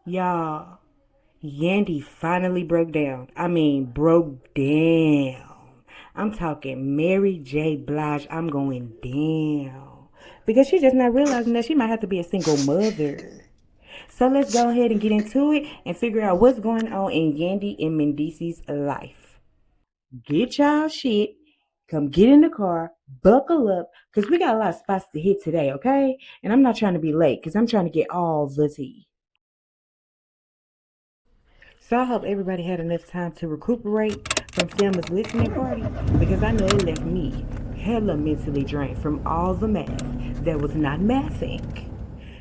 Y'all, Yandy finally broke down. I mean, broke down. I'm talking Mary J. Blige. I'm going down. Because she's just not realizing that she might have to be a single mother. So let's go ahead and get into it and figure out what's going on in Yandy and Mendeecees' life. Get y'all shit. Come get in the car, buckle up, because we got a lot of spots to hit today, okay? And I'm not trying to be late because I'm trying to get all the tea. So I hope everybody had enough time to recuperate from Selma's listening party because I know it left me hella mentally drained from all the math that was not mathing.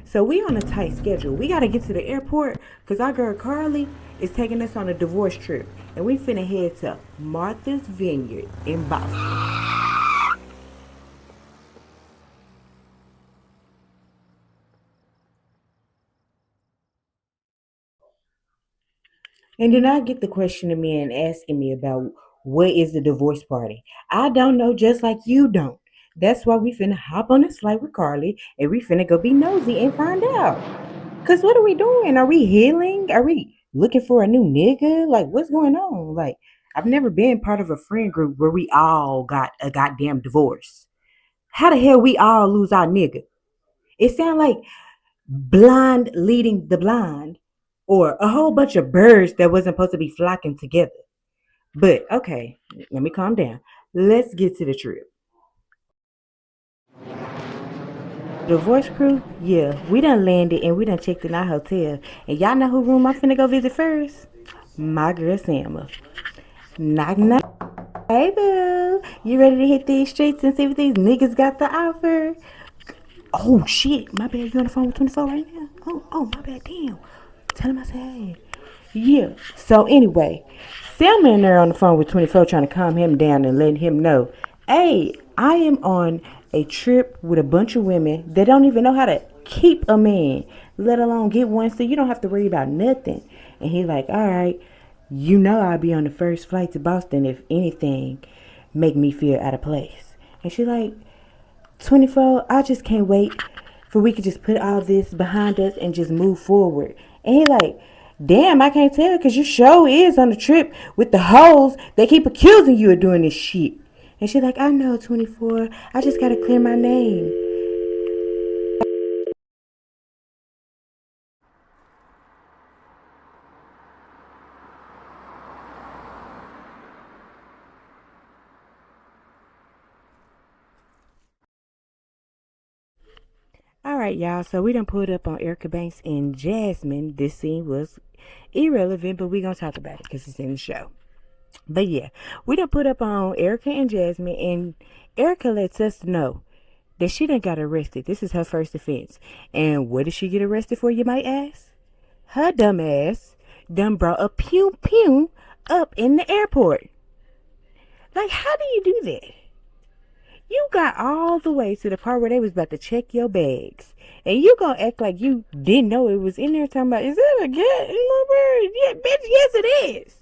So we on a tight schedule. We gotta get to the airport because our girl Karlie is taking us on a divorce trip and we finna head to Martha's Vineyard in Boston. And then I get the questioning me and asking me about what is the divorce party. I don't know, just like you don't. That's why we finna hop on this flight with Karlie and we finna go be nosy and find out. Cause what are we doing? Are we healing? Are we looking for a new nigga? Like what's going on? Like I've never been part of a friend group where we all got a goddamn divorce. How the hell we all lose our nigga? It sounds like blind leading the blind or a whole bunch of birds that wasn't supposed to be flocking together. But okay, let me calm down. Let's get to the trip. Divorce crew, yeah, we done landed and we done checked in our hotel. And y'all know who room I'm finna go visit first? My girl Salma. Knock knock. Hey boo, you ready to hit these streets and see what these niggas got to offer? Oh shit, my bad, you on the phone with 24 right now? Oh, my bad, damn. Tell him I said hey. Yeah. So anyway, Selma and there on the phone with 24 trying to calm him down and letting him know, hey, I am on a trip with a bunch of women that don't even know how to keep a man, let alone get one, so you don't have to worry about nothing. And he's like, all right, you know I'll be on the first flight to Boston if anything make me feel out of place. And she's like, 24, I just can't wait for we could just put all this behind us and just move forward. And he like, damn, I can't tell because your show is on the trip with the hoes. They keep accusing you of doing this shit. And she's like, I know, 24. I just got to clear my name. All right, y'all. So we done pulled up on Erica Banks and Jasmine. This scene was irrelevant, but we going to talk about it because it's in the show. But yeah, we done put up on Erica and Jasmine, and Erica lets us know that she done got arrested. This is her first offense. And what did she get arrested for, you might ask? Her dumb ass done brought a pew pew up in the airport. Like, how do you do that? You got all the way to the part where they was about to check your bags. And you gonna act like you didn't know it was in there talking about, is that a gas number? Yeah, bitch, yes it is.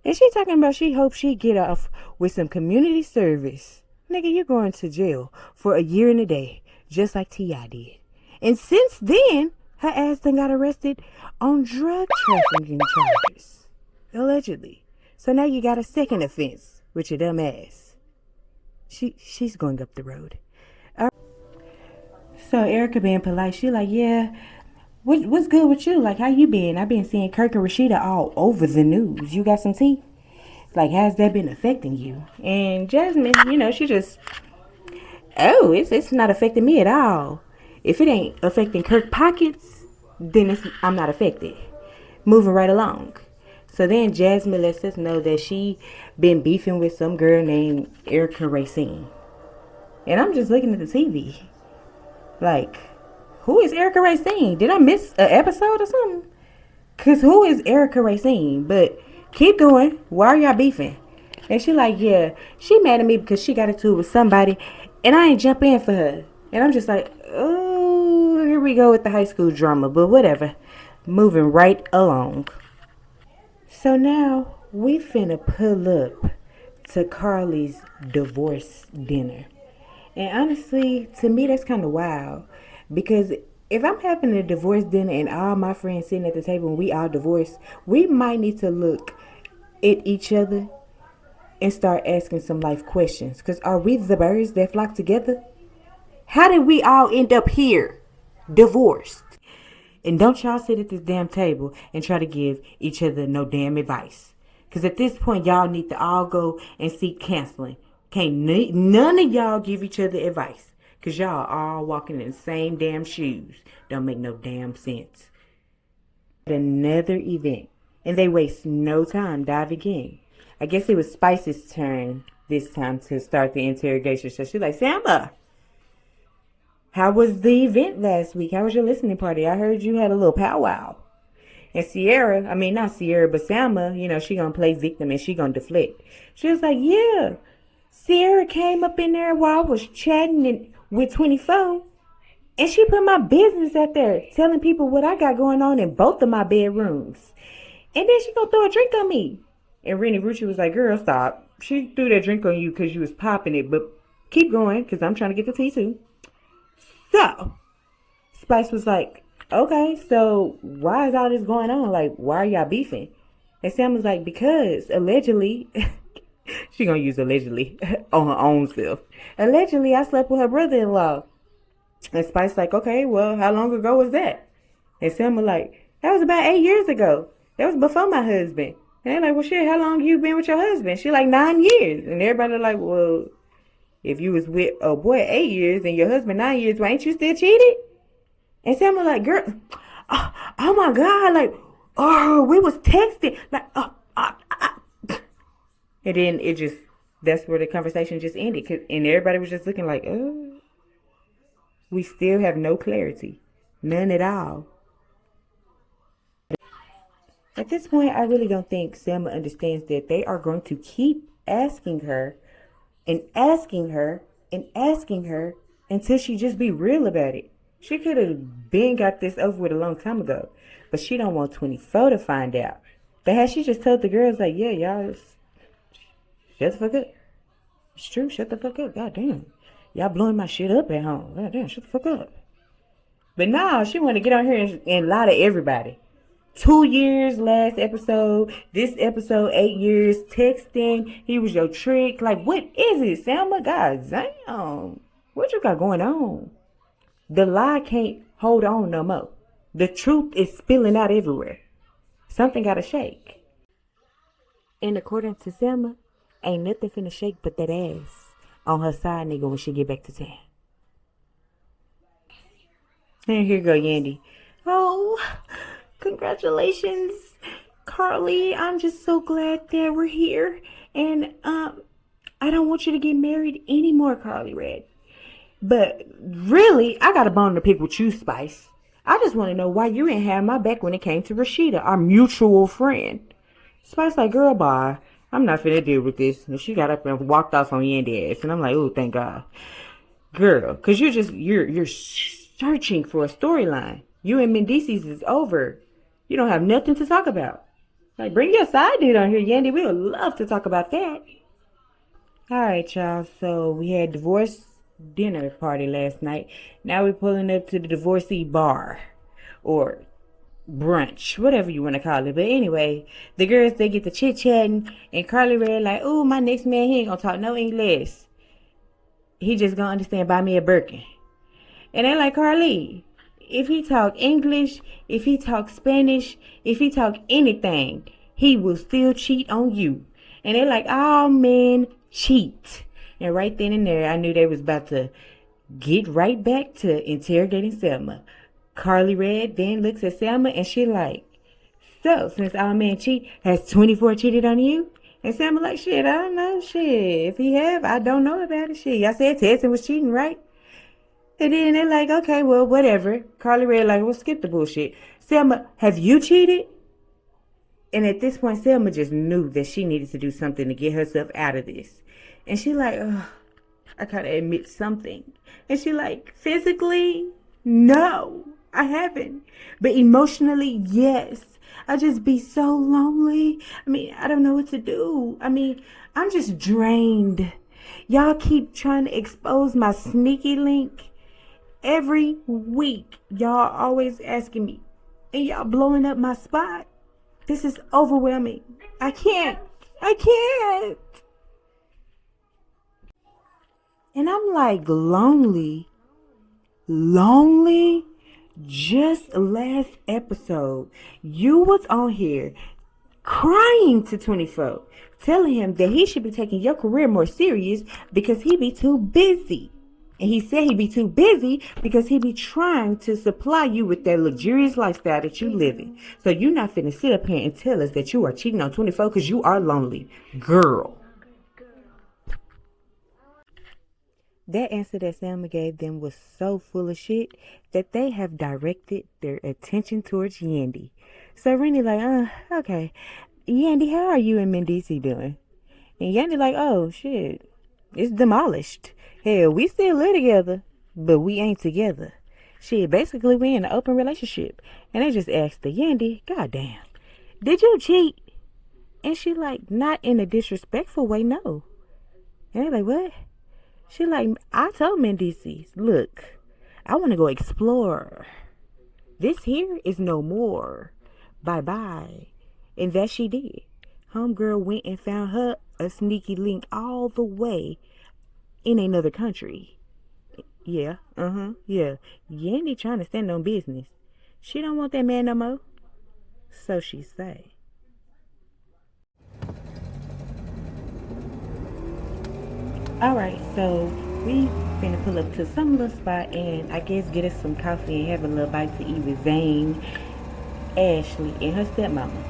And she talking about she hopes she get off with some community service. Nigga, you going to jail for a year and a day, just like T.I. did. And since then, her ass done got arrested on drug trafficking charges. Allegedly. So now you got a second offense with your dumb ass. She's going up the road. So Erica being polite, she like, yeah, what's good with you? Like, how you been? I've been seeing Kirk and Rashida all over the news. You got some tea? Like, has that been affecting you? And Jasmine, she just, oh, it's not affecting me at all. If it ain't affecting Kirk pockets, then I'm not affected. Moving right along. So then Jasmine lets us know that she been beefing with some girl named Erica Racine. And I'm just looking at the TV. Like, who is Erica Racine? Did I miss an episode or something? Because who is Erica Racine? But keep going. Why are y'all beefing? And she like, yeah, she mad at me because she got into it with somebody and I ain't jump in for her. And I'm just like, oh, here we go with the high school drama. But whatever. Moving right along. So now we finna pull up to Karlie's divorce dinner. And honestly, to me, that's kind of wild. Because if I'm having a divorce dinner and all my friends sitting at the table and we all divorced, we might need to look at each other and start asking some life questions. Because are we the birds that flock together? How did we all end up here, divorced? And don't y'all sit at this damn table and try to give each other no damn advice. Because at this point, y'all need to all go and seek counseling. Can't none of y'all give each other advice. Because y'all are all walking in the same damn shoes. Don't make no damn sense. Another event. And they waste no time diving in. I guess it was Spice's turn this time to start the interrogation. So she's like, Salma, how was the event last week? How was your listening party? I heard you had a little powwow. And not Sierra, but Salma, she gonna play victim and she gonna deflect. She was like, yeah, Sierra came up in there while I was chatting with 24. And she put my business out there, telling people what I got going on in both of my bedrooms. And then she gonna throw a drink on me. And Rennie Rucci was like, girl, stop. She threw that drink on you because you was popping it. But keep going, because I'm trying to get the tea too. So, Spice was like, okay, so why is all this going on? Like, why are y'all beefing? And Sam was like, because allegedly, she gonna use allegedly on her own self. Allegedly, I slept with her brother-in-law. And Spice like, okay, well, how long ago was that? And Sam was like, that was about 8 years ago. That was before my husband. And they're like, well, shit, how long you been with your husband? She like 9 years. And everybody like, well, if you was with a boy 8 years and your husband 9 years, why ain't you still cheated? And Sam was like, girl, oh my God, like, oh, we was texting. Like, And then that's where the conversation just ended. And everybody was just looking like, we still have no clarity. None at all. At this point, I really don't think Selma understands that they are going to keep asking her and asking her and asking her until she just be real about it. She could have been got this over with a long time ago, but she don't want 24 to find out. But had she just told the girls like, yeah, y'all, shut the fuck up. It's true, shut the fuck up. God damn. Y'all blowing my shit up at home. God damn, shut the fuck up. But now she want to get on here and lie to everybody. 2 years last episode, this episode 8 years, texting, he was your trick. Like, what is it, Salma? God damn. What you got going on? The lie can't hold on no more. The truth is spilling out everywhere. Something gotta shake. And according to Salma, ain't nothing finna shake but that ass on her side nigga when she get back to town. And here go Yandy. Oh, congratulations, Karlie. I'm just so glad that we're here. And I don't want you to get married anymore, Karlie Red. But really, I got a bone to pick with you, Spice. I just want to know why you didn't have my back when it came to Rashida, our mutual friend. Spice like, girl, bye. I'm not finna deal with this. And she got up and walked off on Yandy ass. And I'm like, oh, thank God. Girl, because you're searching for a storyline. You and Mendeecees is over. You don't have nothing to talk about. Like, bring your side dude on here, Yandy. We would love to talk about that. All right, y'all. So we had divorce dinner party last night. Now we're pulling up to the divorcee bar. Or brunch, whatever you want to call it. But anyway, the girls, they get to chit-chatting. And Karlie Red like, oh, my next man, he ain't gonna talk no English. He just gonna understand, buy me a Birkin. And they like, Karlie, if he talk English, if he talk Spanish, if he talk anything, he will still cheat on you. And they like, all men cheat. And right then and there, I knew they was about to get right back to interrogating Salma. Karlie Red then looks at Salma and she like, so since all men cheat, has 24 cheated on you? And Salma like, shit, I don't know, shit. If he have, I don't know about it, shit. Y'all said Tessin was cheating, right? And then they're like, okay, well, whatever. Karlie Red like, well, skip the bullshit. Salma, have you cheated? And at this point, Salma just knew that she needed to do something to get herself out of this. And she like, ugh, I gotta admit something. And she like, physically, no, I haven't. But emotionally, yes. I just be so lonely. I mean, I don't know what to do. I mean, I'm just drained. Y'all keep trying to expose my sneaky link. Every week, y'all always asking me, and y'all blowing up my spot. This is overwhelming. I can't. I can't. And I'm like, lonely. Lonely? Just last episode, you was on here crying to 24, telling him that he should be taking your career more serious because he be too busy. And he said he be too busy because he be trying to supply you with that luxurious lifestyle that you living. So you not finna sit up here and tell us that you are cheating on 24 because you are lonely. Girl. That answer that Salma gave them was so full of shit that they have directed their attention towards Yandy. So Rennie like, okay. Yandy, how are you and Mendeecees doing? And Yandy like, oh, shit. It's demolished. Hell, we still live together, but we ain't together. Shit, basically we in an open relationship. And they just asked the Yandy, goddamn, did you cheat? And she like, not in a disrespectful way, no. And they like, what? She like, I told Mendeecees, look, I want to go explore. This here is no more. Bye-bye. And that she did. Homegirl went and found her a sneaky link all the way in another country. Yeah, yeah. Yandy trying to stand on business. She don't want that man no more. So she say. Alright, so we finna pull up to some little spot and I guess get us some coffee and have a little bite to eat with Zane, Ashley, and her stepmama.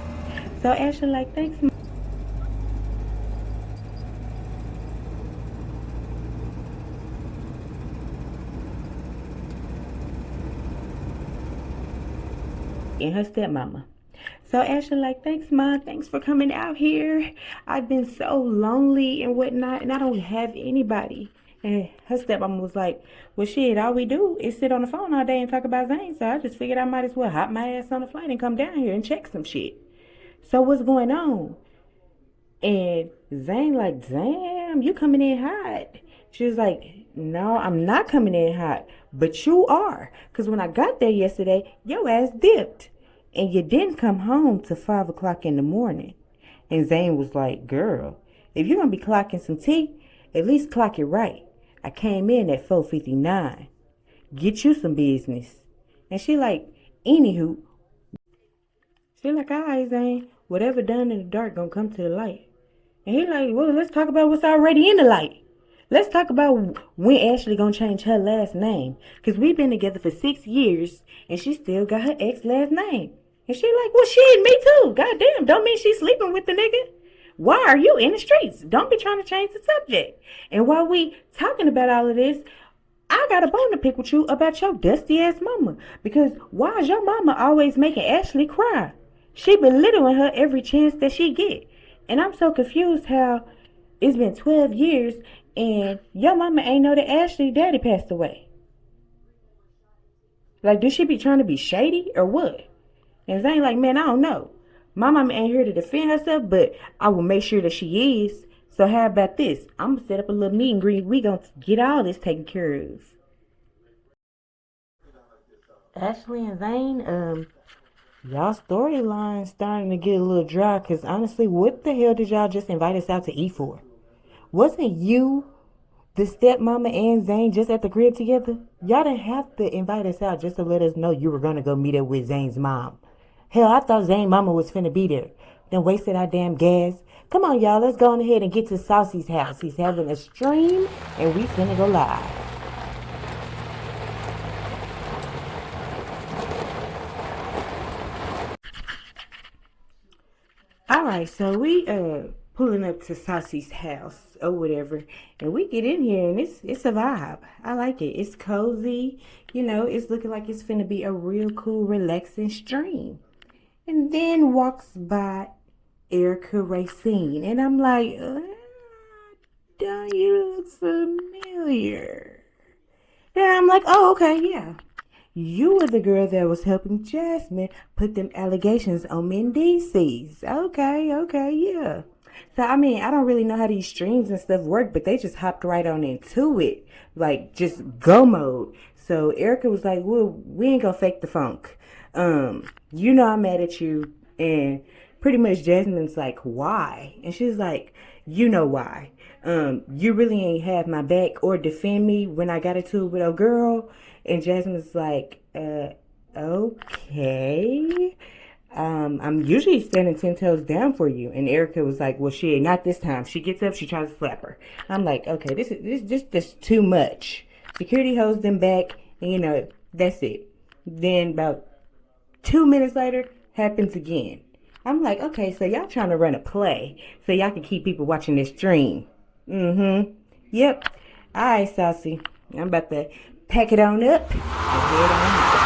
So Ashley like, thanks, Mom. And her stepmama. So Ashley like, thanks, Mom. Thanks for coming out here. I've been so lonely and whatnot, and I don't have anybody. And her stepmama was like, well, shit, all we do is sit on the phone all day and talk about Zane. So I just figured I might as well hop my ass on a flight and come down here and check some shit. So what's going on? And Zane like, damn, you coming in hot. She was like, no, I'm not coming in hot, but you are. Because when I got there yesterday, your ass dipped. And you didn't come home till 5 o'clock in the morning. And Zane was like, girl, if you're going to be clocking some tea, at least clock it right. I came in at 4:59. Get you some business. And she like, anywho. She like, all right, Zane, whatever done in the dark gonna come to the light. And he like, well, let's talk about what's already in the light. Let's talk about when Ashley gonna change her last name. Because we've been together for 6 years, and she still got her ex last name. And she like, well, shit, me too. Goddamn, don't mean she's sleeping with the nigga. Why are you in the streets? Don't be trying to change the subject. And while we talking about all of this, I got a bone to pick with you about your dusty-ass mama. Because why is your mama always making Ashley cry? She belittling her every chance that she get. And I'm so confused how it's been 12 years and your mama ain't know that Ashley's daddy passed away. Like, does she be trying to be shady or what? And Zane like, man, I don't know. My mama ain't here to defend herself, but I will make sure that she is. So how about this? I'm going to set up a little meet and greet. We going to get all this taken care of. Ashley and Zane, y'all storyline starting to get a little dry. Because honestly, what the hell did y'all just invite us out to eat for? Wasn't you, the stepmama, and Zane just at the crib together? Y'all didn't have to invite us out just to let us know you were going to go meet up with Zane's mom. Hell, I thought Zane's mama was finna be there. Then wasted our damn gas. Come on, y'all. Let's go on ahead and get to Saucy's house. He's having a stream, and we finna go live. Alright, so we pulling up to Saucy's house or whatever, and we get in here and it's a vibe. I like it. It's cozy, you know, it's looking like it's finna be a real cool, relaxing stream. And then walks by Erica Racine, and I'm like, don't you look familiar? Then I'm like, oh, okay, yeah. You were the girl that was helping Jasmine put them allegations on Mendeecees. Okay, yeah. So, I mean, I don't really know how these streams and stuff work, but they just hopped right on into it. Like, just go mode. So Erica was like, well, we ain't gonna fake the funk. I'm mad at you. And pretty much Jasmine's like, why? And she's like, you know why. You really ain't have my back or defend me when I got into it with a girl. And Jasmine's like, okay. I'm usually standing 10 toes down for you. And Erica was like, well, shit, not this time. She gets up, she tries to slap her. I'm like, okay, this too much. Security holds them back, and that's it. Then about 2 minutes later, happens again. I'm like, okay, so y'all trying to run a play so y'all can keep people watching this stream. Yep. All right, Saucy. I'm about to pack it on up and head on.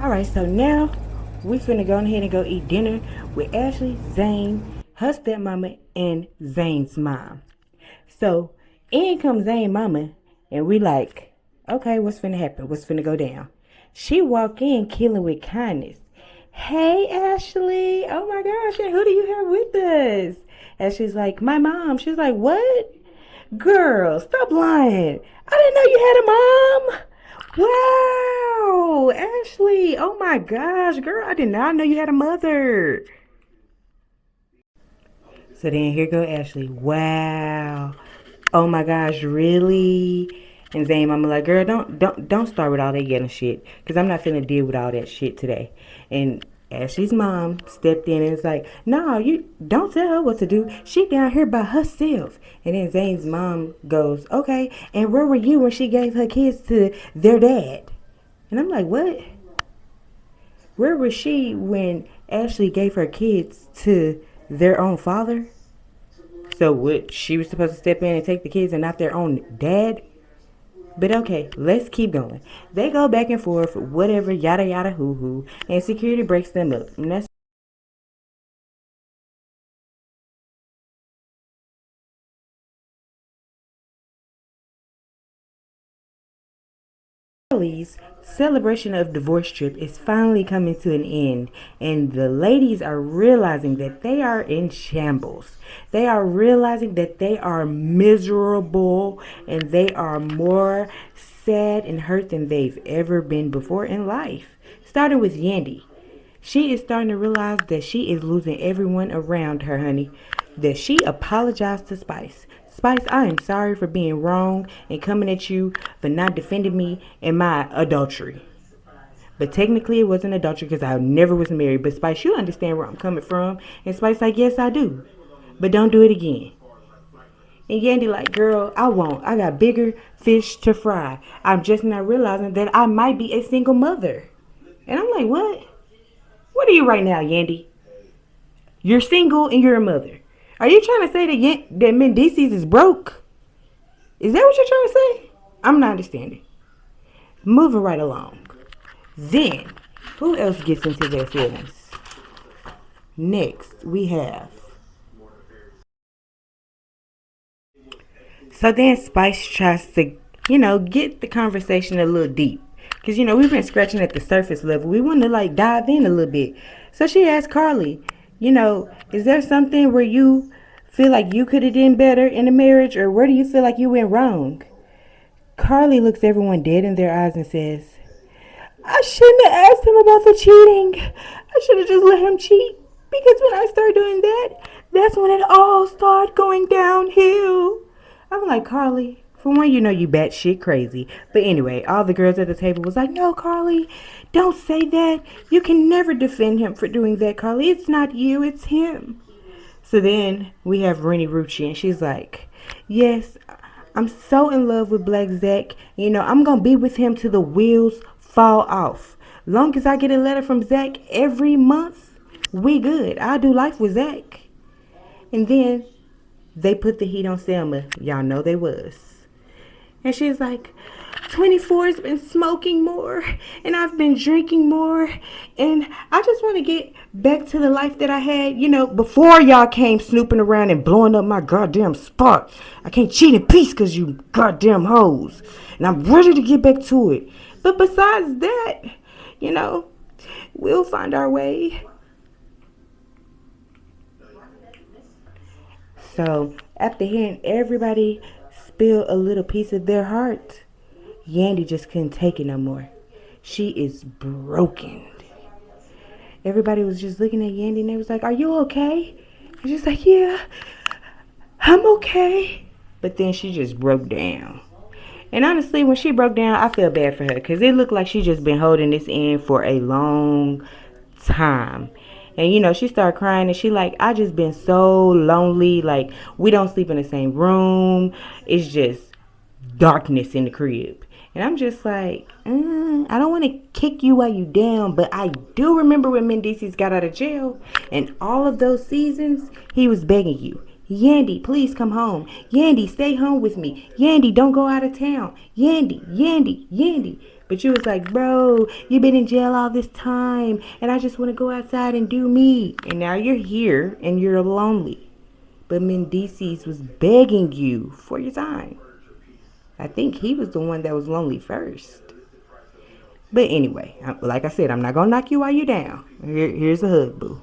Alright, so now we finna go ahead and go eat dinner with Ashley, Zane, her stepmama, and Zane's mom. So in comes Zane's mama, and we like, okay, what's finna happen? What's finna go down? She walk in killing with kindness. Hey, Ashley. Oh my gosh, and who do you have with us? Ashley's like, my mom. She's like, what? Girl, stop lying. I didn't know you had a mom. Wow, Ashley. Oh my gosh, girl, I did not know you had a mother. So then here go Ashley. Wow. Oh my gosh, really? And Zane mama like, girl, don't start with all that yelling shit, because I'm not finna deal with all that shit today. And Ashley's mom stepped in and was like, no, you don't tell her what to do. She down here by herself. And then Zane's mom goes, okay, and where were you when she gave her kids to their dad? And I'm like, what? Where was she when Ashley gave her kids to their own father? So what, she was supposed to step in and take the kids and not their own dad? But okay, let's keep going. They go back and forth, whatever, yada yada hoo hoo, and security breaks them up. And that's Karlie's celebration of divorce trip is finally coming to an end, and the ladies are realizing that they are in shambles. They are realizing that they are miserable, and they are more sad and hurt than they've ever been before in life. Starting with Yandy. She is starting to realize that she is losing everyone around her, honey. That she apologized to Spice. Spice, I am sorry for being wrong and coming at you for not defending me in my adultery. But technically it wasn't adultery because I never was married. But Spice, you understand where I'm coming from. And Spice like, yes, I do. But don't do it again. And Yandy like, girl, I won't. I got bigger fish to fry. I'm just not realizing that I might be a single mother. And I'm like, what? What are you right now, Yandy? You're single and you're a mother. Are you trying to say that Mendeecees is broke? Is that what you're trying to say? I'm not understanding. Moving right along. Then, who else gets into their feelings? Next, we have. So then Spice tries to, get the conversation a little deep. Because, we've been scratching at the surface level. We want to, dive in a little bit. So she asked Karlie, is there something where you feel like you could have done better in a marriage, or where do you feel like you went wrong? Karlie looks everyone dead in their eyes and says, I shouldn't have asked him about the cheating. I should have just let him cheat, because when I start doing that, that's when it all started going downhill. I'm like, Karlie, for one, you batshit crazy. But anyway, all the girls at the table was like, no, Karlie, don't say that. You can never defend him for doing that, Karlie. It's not you, it's him. So then we have ReReactz, and she's like, yes, I'm so in love with Black Zach. I'm going to be with him till the wheels fall off. Long as I get a letter from Zach every month, we good. I'll do life with Zach. And then they put the heat on Salma. Y'all know they was. And she's like, 24's been smoking more and I've been drinking more and I just want to get back to the life that I had, before y'all came snooping around and blowing up my goddamn spot. I can't cheat in peace because you goddamn hoes. And I'm ready to get back to it. But besides that, we'll find our way. So after hearing everybody spill a little piece of their heart, Yandy just couldn't take it no more. She is broken. Everybody was just looking at Yandy and they was like, are you okay? And she's like, yeah, I'm okay. But then she just broke down. And honestly, when she broke down, I feel bad for her because it looked like she just been holding this in for a long time. And she started crying and she like, I just been so lonely. Like, we don't sleep in the same room. It's just darkness in the crib. And I'm just like, I don't want to kick you while you down, but I do remember when Mendeecees got out of jail, and all of those seasons, he was begging you, Yandy, please come home. Yandy, stay home with me. Yandy, don't go out of town. Yandy, Yandy, Yandy. But you was like, bro, you've been in jail all this time, and I just want to go outside and do me. And now you're here, and you're lonely. But Mendeecees was begging you for your time. I think he was the one that was lonely first. But anyway, like I said, I'm not going to knock you while you're down. Here's a hug, boo.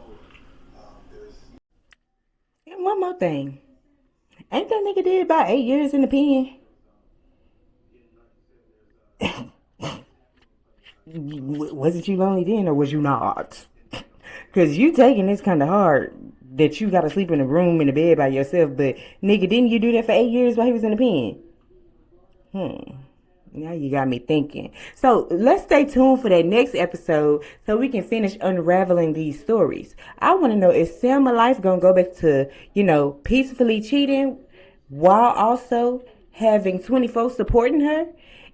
And one more thing. Ain't that nigga did about 8 years in the pen? Wasn't you lonely then or was you not? Because you taking this kind of hard that you got to sleep in a room in a bed by yourself. But nigga, didn't you do that for 8 years while he was in the pen? Now you got me thinking. So let's stay tuned for that next episode so we can finish unraveling these stories. I want to know, is Salma life going to go back to, peacefully cheating while also having 24 supporting her?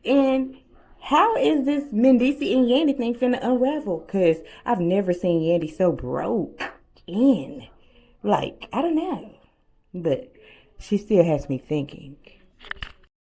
And how is this Mendeecees and Yandy thing finna unravel? Because I've never seen Yandy so broke in. Like, I don't know. But she still has me thinking.